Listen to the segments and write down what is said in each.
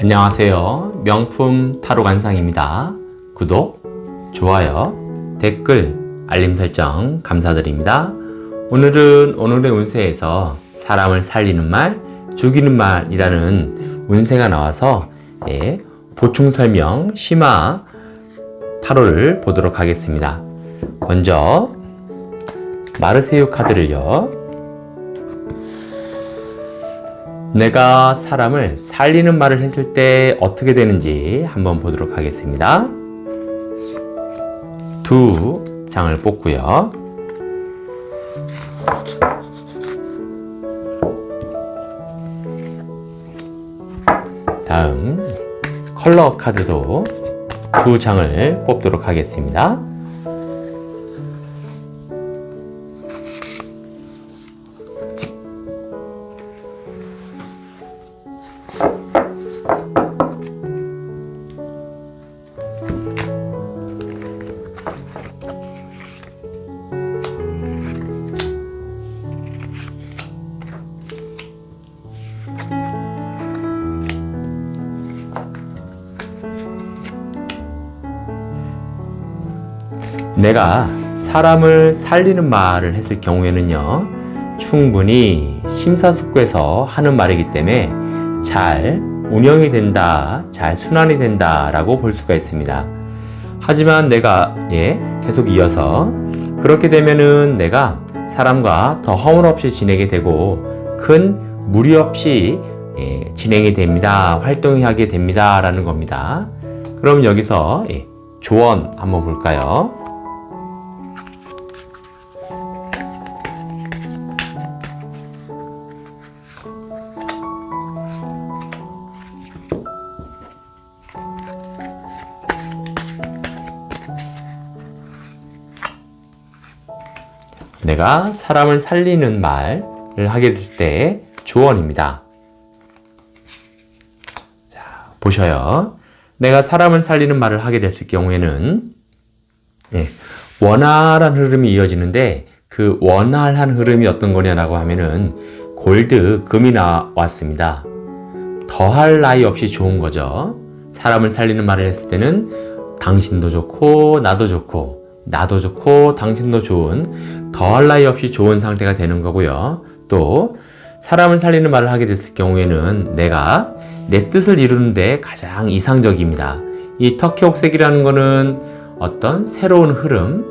안녕하세요. 명품 타로 관상입니다. 구독, 좋아요, 댓글, 알림 설정 감사드립니다. 오늘은 오늘의 운세에서 사람을 살리는 말, 죽이는 말이라는 운세가 나와서 보충 설명 심화 타로를 보도록 하겠습니다. 먼저 마르세유 카드를요. 내가 사람을 살리는 말을 했을 때 어떻게 되는지 한번 보도록 하겠습니다. 두 장을 뽑고요. 다음 컬러 카드도 두 장을 뽑도록 하겠습니다. 내가 사람을 살리는 말을 했을 경우에는요, 충분히 심사숙고해서 하는 말이기 때문에 잘 운영이 된다, 잘 순환이 된다 라고 볼 수가 있습니다. 하지만 내가 계속 이어서 그렇게 되면은 내가 사람과 더 허물 없이 지내게 되고 큰 무리 없이 진행이 됩니다, 활동이 하게 됩니다 라는 겁니다. 그럼 여기서 조언 한번 볼까요? 내가 사람을 살리는 말을 하게 될 때 조언입니다. 자, 보셔요. 내가 사람을 살리는 말을 하게 됐을 경우에는 원활한 흐름이 이어지는데 그 원활한 흐름이 어떤 거냐라고 하면은 골드, 금이 나왔습니다. 더할 나위 없이 좋은 거죠. 사람을 살리는 말을 했을 때는 당신도 좋고 나도 좋고 나도 좋고 당신도 좋은 더할 나위 없이 좋은 상태가 되는 거고요. 또 사람을 살리는 말을 하게 됐을 경우에는 내가 내 뜻을 이루는데 가장 이상적입니다. 이 터키 옥색이라는 거는 어떤 새로운 흐름,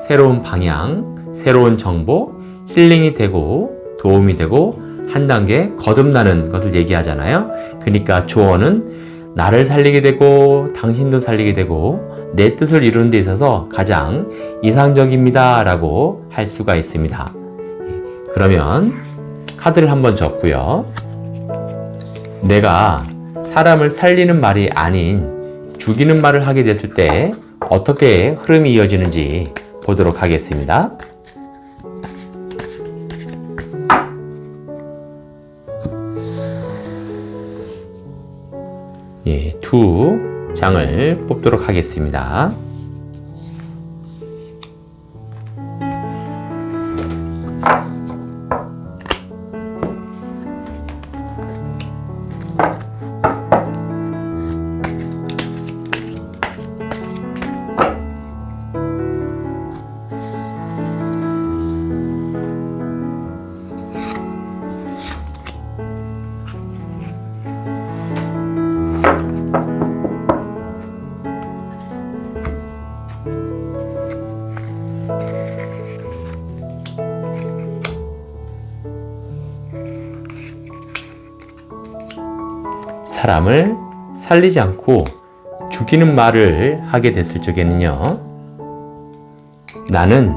새로운 방향, 새로운 정보, 힐링이 되고 도움이 되고 한 단계 거듭나는 것을 얘기하잖아요. 그러니까 조언은 나를 살리게 되고 당신도 살리게 되고 내 뜻을 이루는 데 있어서 가장 이상적입니다 라고 할 수가 있습니다. 그러면 카드를 한번 접고요. 내가 사람을 살리는 말이 아닌 죽이는 말을 하게 됐을 때 어떻게 흐름이 이어지는지 보도록 하겠습니다. 두 장을 뽑도록 하겠습니다. 사람을 살리지 않고 죽이는 말을 하게 됐을 적에는요, 나는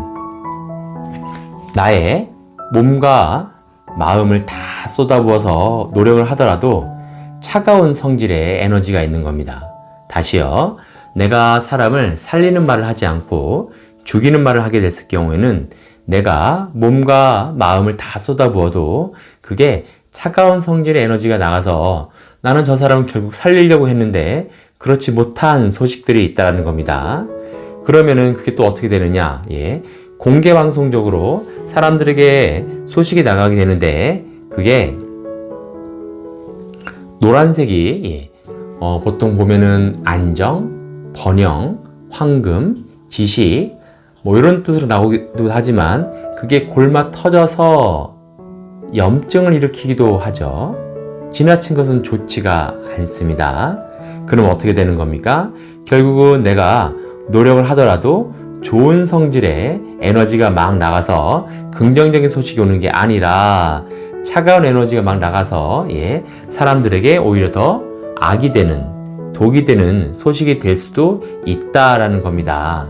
나의 몸과 마음을 다 쏟아부어서 노력을 하더라도 차가운 성질의 에너지가 있는 겁니다. 다시요, 내가 사람을 살리는 말을 하지 않고 죽이는 말을 하게 됐을 경우에는 내가 몸과 마음을 다 쏟아부어도 그게 차가운 성질의 에너지가 나가서 나는 저 사람을 결국 살리려고 했는데 그렇지 못한 소식들이 있다는 겁니다. 그러면은 그게 또 어떻게 되느냐? 공개 방송적으로 사람들에게 소식이 나가게 되는데 그게 노란색이 보통 보면은 안정, 번영, 황금, 지시 뭐 이런 뜻으로 나오기도 하지만 그게 골마 터져서 염증을 일으키기도 하죠. 지나친 것은 좋지가 않습니다. 그럼 어떻게 되는 겁니까? 결국은 내가 노력을 하더라도 좋은 성질의 에너지가 막 나가서 긍정적인 소식이 오는 게 아니라 차가운 에너지가 막 나가서 사람들에게 오히려 더 악이 되는, 독이 되는 소식이 될 수도 있다라는 겁니다.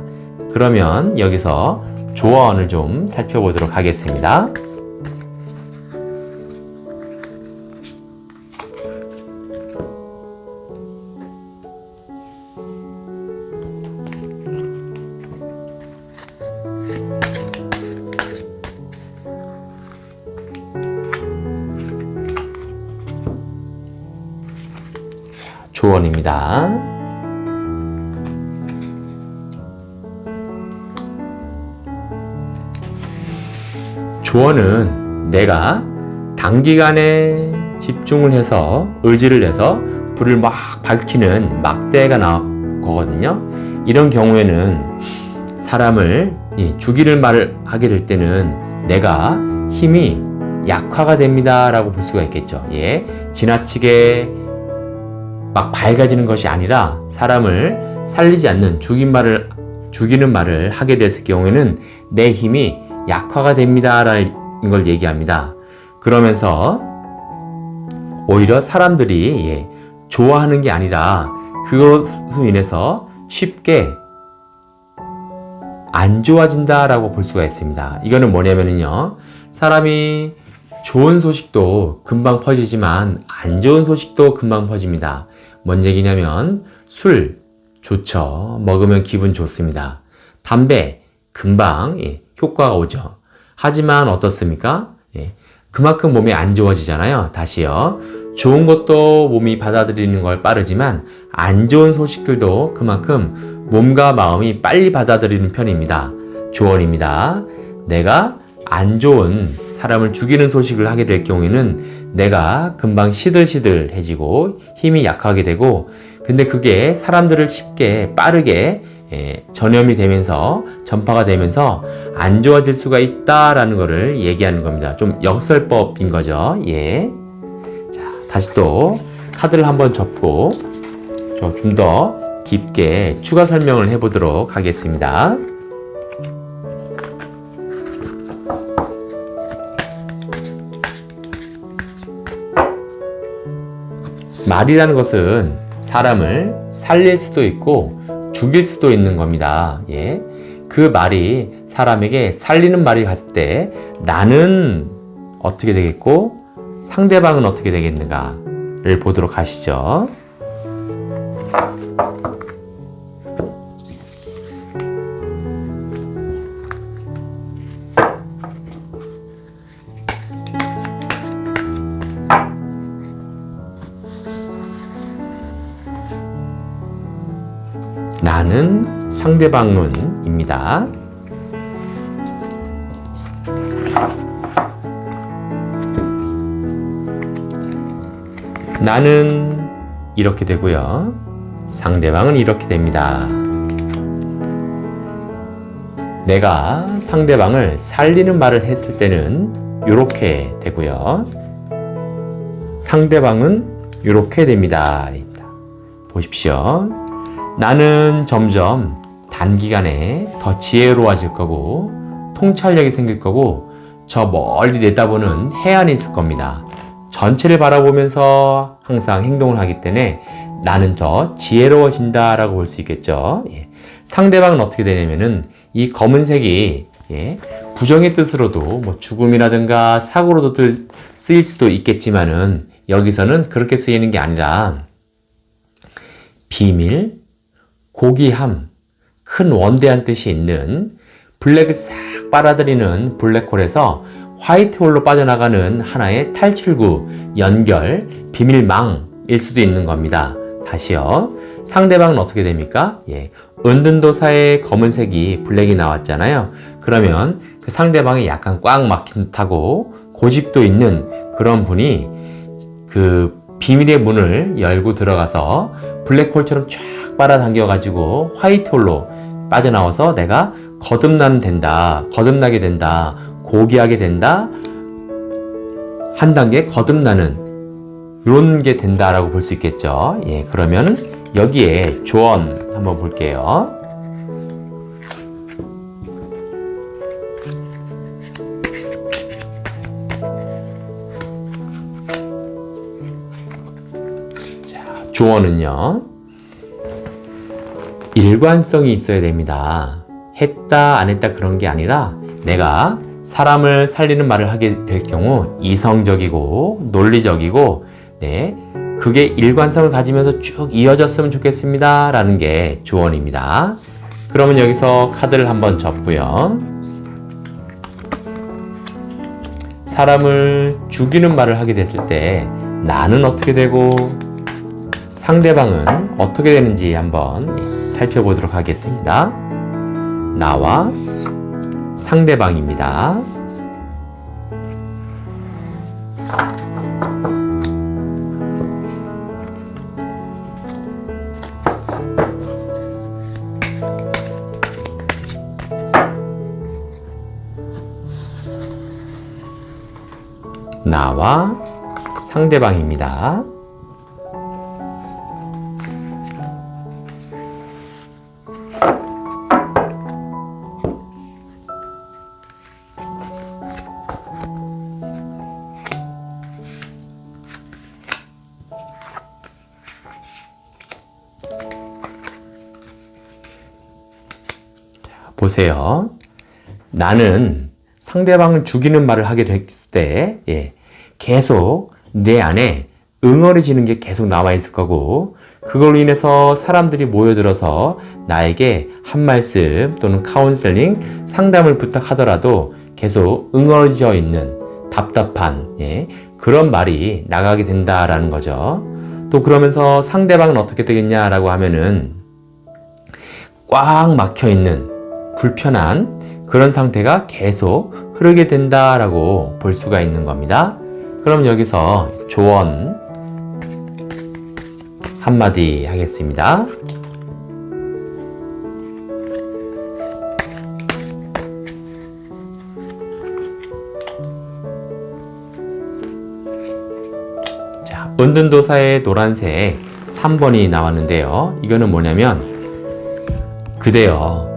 그러면 여기서 조언을 좀 살펴보도록 하겠습니다. 조언입니다. 조언은 내가 단기간에 집중을 해서 의지를 내서 불을 막 밝히는 막대가 나거든요. 이런 경우에는 사람을 죽이는 말을 하게 될 때는 내가 힘이 약화가 됩니다 라고 볼 수가 있겠죠. 지나치게 막 밝아지는 것이 아니라 사람을 살리지 않는 죽이는 말을 하게 됐을 경우에는 내 힘이 약화가 됩니다 라는 걸 얘기합니다. 그러면서 오히려 사람들이 좋아하는 게 아니라 그것으로 인해서 쉽게 안 좋아진다 라고 볼 수가 있습니다. 이거는 뭐냐면요, 사람이 좋은 소식도 금방 퍼지지만 안 좋은 소식도 금방 퍼집니다. 뭔 얘기냐면 술 좋죠. 먹으면 기분 좋습니다. 담배 금방 효과가 오죠. 하지만 어떻습니까? 그만큼 몸이 안 좋아지잖아요. 다시요. 좋은 것도 몸이 받아들이는 걸 빠르지만 안 좋은 소식들도 그만큼 몸과 마음이 빨리 받아들이는 편입니다. 조언입니다. 내가 안 좋은 사람을 죽이는 소식을 하게 될 경우에는 내가 금방 시들시들해지고 힘이 약하게 되고, 근데 그게 사람들을 쉽게 빠르게 전염이 되면서 전파가 되면서 안 좋아질 수가 있다라는 것을 얘기하는 겁니다. 좀 역설법인 거죠. 자, 다시 또 카드를 한번 접고 좀 더 깊게 추가 설명을 해보도록 하겠습니다. 말이라는 것은 사람을 살릴 수도 있고 죽일 수도 있는 겁니다. 그 말이 사람에게 살리는 말이 갔을 때 나는 어떻게 되겠고 상대방은 어떻게 되겠는가를 보도록 하시죠. 나는 상대방은 입니다. 나는 이렇게 되고요. 상대방은 이렇게 됩니다. 내가 상대방을 살리는 말을 했을 때는 이렇게 되고요. 상대방은 이렇게 됩니다. 보십시오. 나는 점점 단기간에 더 지혜로워질 거고 통찰력이 생길 거고 저 멀리 내다보는 해안이 있을 겁니다. 전체를 바라보면서 항상 행동을 하기 때문에 나는 더 지혜로워진다 라고 볼 수 있겠죠. 상대방은 어떻게 되냐면은 이 검은색이 부정의 뜻으로도 뭐 죽음이라든가 사고로도 쓰일 수도 있겠지만은 여기서는 그렇게 쓰이는 게 아니라 비밀, 고귀함, 큰 원대한 뜻이 있는 블랙을 싹 빨아들이는 블랙홀에서 화이트홀로 빠져나가는 하나의 탈출구, 연결, 비밀망일 수도 있는 겁니다. 다시요. 상대방은 어떻게 됩니까? 은둔도사의 검은색이 블랙이 나왔잖아요. 그러면 그 상대방이 약간 꽉 막힌 듯하고 고집도 있는 그런 분이 그 비밀의 문을 열고 들어가서 블랙홀처럼 쫙 빨아당겨가지고 화이트홀로 빠져나와서 내가 거듭나게 된다, 고귀하게 된다, 한 단계 거듭나는 이런 게 된다라고 볼 수 있겠죠. 예, 그러면 여기에 조언 한번 볼게요. 자, 조언은요, 일관성이 있어야 됩니다. 했다 안 했다 그런 게 아니라 내가 사람을 살리는 말을 하게 될 경우 이성적이고 논리적이고 그게 일관성을 가지면서 쭉 이어졌으면 좋겠습니다 라는 게 조언입니다. 그러면 여기서 카드를 한번 접고요. 사람을 죽이는 말을 하게 됐을 때 나는 어떻게 되고 상대방은 어떻게 되는지 한번 살펴보도록 하겠습니다. 나와 상대방입니다. 나와 상대방입니다. 보세요. 나는 상대방을 죽이는 말을 하게 됐을 때 계속 내 안에 응어리지는 게 계속 나와 있을 거고, 그걸로 인해서 사람들이 모여들어서 나에게 한 말씀 또는 카운셀링, 상담을 부탁하더라도 계속 응어리져 있는 답답한 그런 말이 나가게 된다라는 거죠. 또 그러면서 상대방은 어떻게 되겠냐라고 하면은 꽉 막혀 있는 불편한 그런 상태가 계속 흐르게 된다라고 볼 수가 있는 겁니다. 그럼 여기서 조언 한마디 하겠습니다. 자, 은둔도사의 노란색 3번이 나왔는데요. 이거는 뭐냐면, 그대여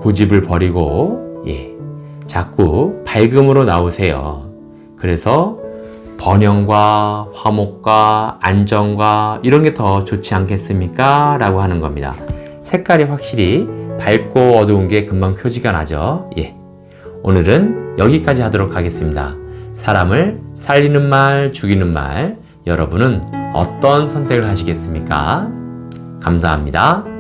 고집을 버리고 자꾸 밝음으로 나오세요. 그래서 번영과 화목과 안정과 이런 게 더 좋지 않겠습니까? 라고 하는 겁니다. 색깔이 확실히 밝고 어두운 게 금방 표지가 나죠. 오늘은 여기까지 하도록 하겠습니다. 사람을 살리는 말, 죽이는 말, 여러분은 어떤 선택을 하시겠습니까? 감사합니다.